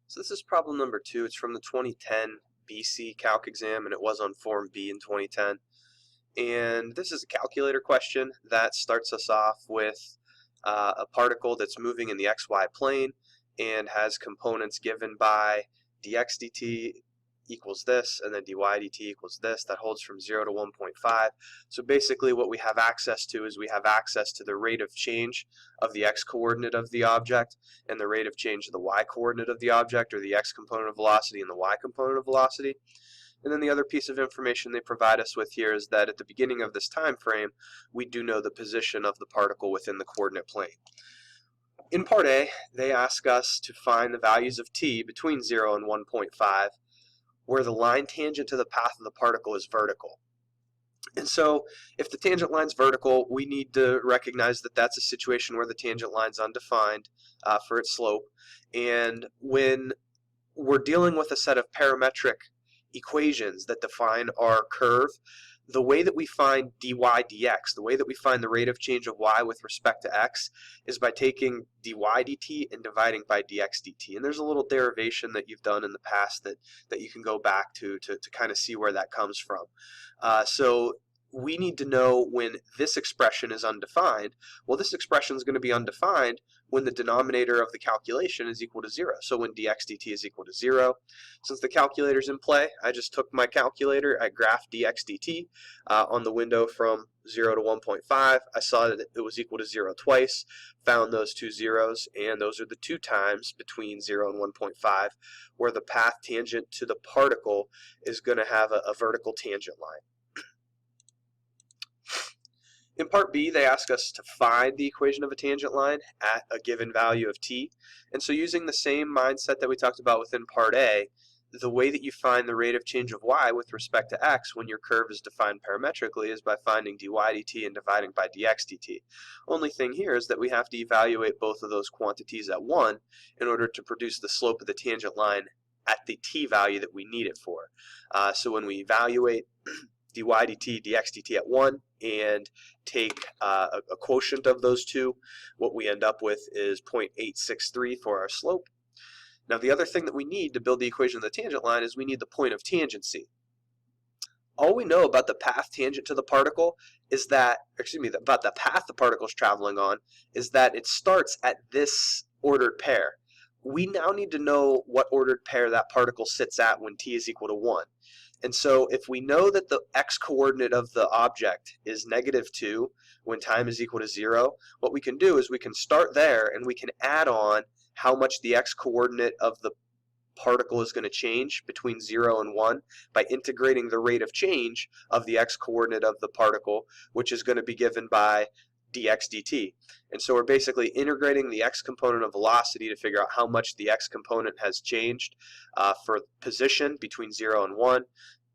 So this is problem number 2. It's from the 2010 BC Calc exam, and it was on Form B in 2010. And this is a calculator question that starts us off with a particle that's moving in the xy plane and has components given by dx dt equals this, and then dy dt equals this. That holds from 0 to 1.5. So basically what we have access to is we have access to the rate of change of the x-coordinate of the object and the rate of change of the y-coordinate of the object, or the x-component of velocity and the y-component of velocity. And then the other piece of information they provide us with here is that at the beginning of this time frame, we do know the position of the particle within the coordinate plane. In part A, they ask us to find the values of t between 0 and 1.5, where the line tangent to the path of the particle is vertical. And so if the tangent line's vertical, we need to recognize that that's a situation where the tangent line's undefined for its slope. And when we're dealing with a set of parametric equations that define our curve, the way that we find dy dx, the way that we find the rate of change of y with respect to x, is by taking dy dt and dividing by dx dt. And there's a little derivation that you've done in the past that you can go back to kind of see where that comes from. So we need to know when this expression is undefined. Well, this expression is going to be undefined when the denominator of the calculation is equal to 0. So when dx dt is equal to 0. Since the calculator's in play, I just took my calculator, I graphed dx dt on the window from 0 to 1.5. I saw that it was equal to 0 twice, found those two zeros, and those are the two times between 0 and 1.5 where the path tangent to the particle is going to have a vertical tangent line. In part B, they ask us to find the equation of a tangent line at a given value of t. And so using the same mindset that we talked about within part A, the way that you find the rate of change of y with respect to x when your curve is defined parametrically is by finding dy dt and dividing by dx dt. Only thing here is that we have to evaluate both of those quantities at 1 in order to produce the slope of the tangent line at the t value that we need it for. So when we evaluate dy dt, dx dt at 1 and take a quotient of those two, what we end up with is 0.863 for our slope. Now the other thing that we need to build the equation of the tangent line is we need the point of tangency. All we know about the path tangent to the particle is that, about the path the particle is traveling on, is that it starts at this ordered pair. We now need to know what ordered pair that particle sits at when t is equal to 1. And so if we know that the x-coordinate of the object is -2 when time is equal to 0, what we can do is we can start there and we can add on how much the x-coordinate of the particle is going to change between 0 and 1 by integrating the rate of change of the x-coordinate of the particle, which is going to be given by dx dt. And so we're basically integrating the x-component of velocity to figure out how much the x-component has changed for position between 0 and 1.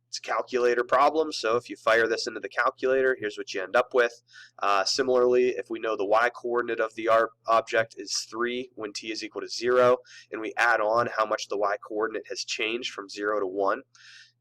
It's a calculator problem, so if you fire this into the calculator, here's what you end up with. Similarly, if we know the y-coordinate of the object is 3 when t is equal to 0, and we add on how much the y-coordinate has changed from 0 to 1,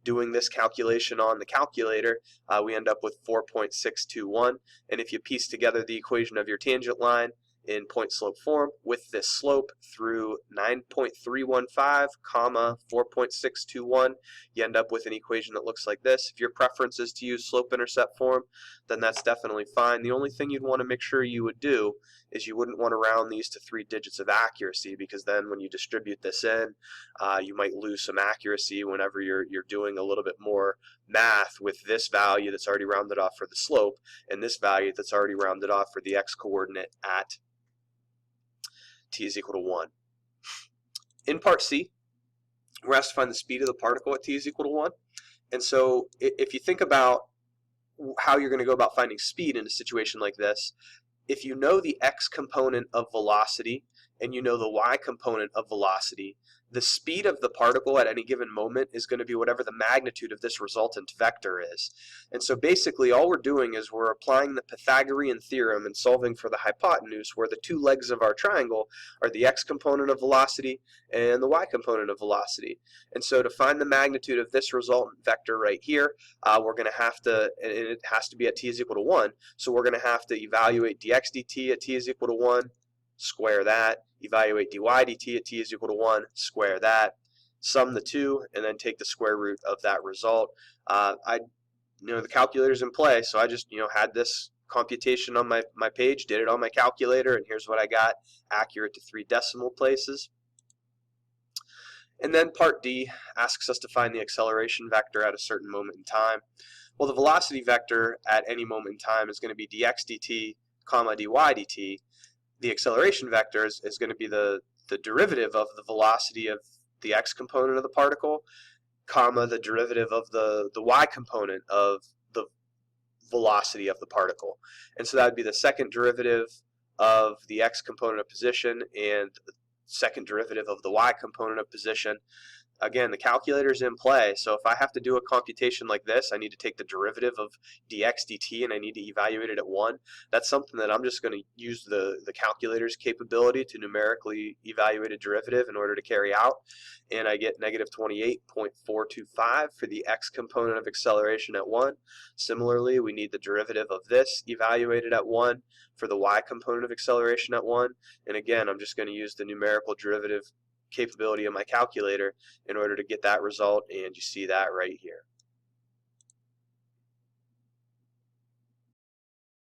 doing this calculation on the calculator, we end up with 4.621. And if you piece together the equation of your tangent line in point slope form with this slope through 9.315 comma 4.621, you end up with an equation that looks like this. If your preference is to use slope intercept form, then that's definitely fine. The only thing you'd want to make sure you would do is you wouldn't want to round these to 3 digits of accuracy, because then when you distribute this in, you might lose some accuracy whenever you're doing a little bit more math with this value that's already rounded off for the slope and this value that's already rounded off for the x-coordinate at t is equal to 1. In part C, we're asked to find the speed of the particle at t is equal to 1. And so if you think about how you're going to go about finding speed in a situation like this, if you know the x component of velocity and you know the y component of velocity, the speed of the particle at any given moment is going to be whatever the magnitude of this resultant vector is. And so basically all we're doing is we're applying the Pythagorean theorem and solving for the hypotenuse, where the two legs of our triangle are the x component of velocity and the y component of velocity. And so to find the magnitude of this resultant vector right here, we're going to have to, and it has to be at t is equal to 1, so we're going to have to evaluate dx dt at t is equal to 1, square that, evaluate dy dt at t is equal to 1, square that, sum the two, and then take the square root of that result. The calculator's in play, so I just had this computation on my page, did it on my calculator, and here's what I got, accurate to 3 decimal places. And then part D asks us to find the acceleration vector at a certain moment in time. Well, the velocity vector at any moment in time is going to be dx dt, comma dy dt. The acceleration vector is going to be the derivative of the velocity of the x component of the particle, comma the derivative of the y component of the velocity of the particle. And so that would be the second derivative of the x component of position and the second derivative of the y component of position. Again, the calculator's in play, so if I have to do a computation like this, I need to take the derivative of dx dt and I need to evaluate it at 1. That's something that I'm just going to use the calculator's capability to numerically evaluate a derivative in order to carry out, and I get negative 28.425 for the x component of acceleration at 1. Similarly, we need the derivative of this evaluated at 1 for the y component of acceleration at 1, and again, I'm just going to use the numerical derivative capability of my calculator in order to get that result, and you see that right here.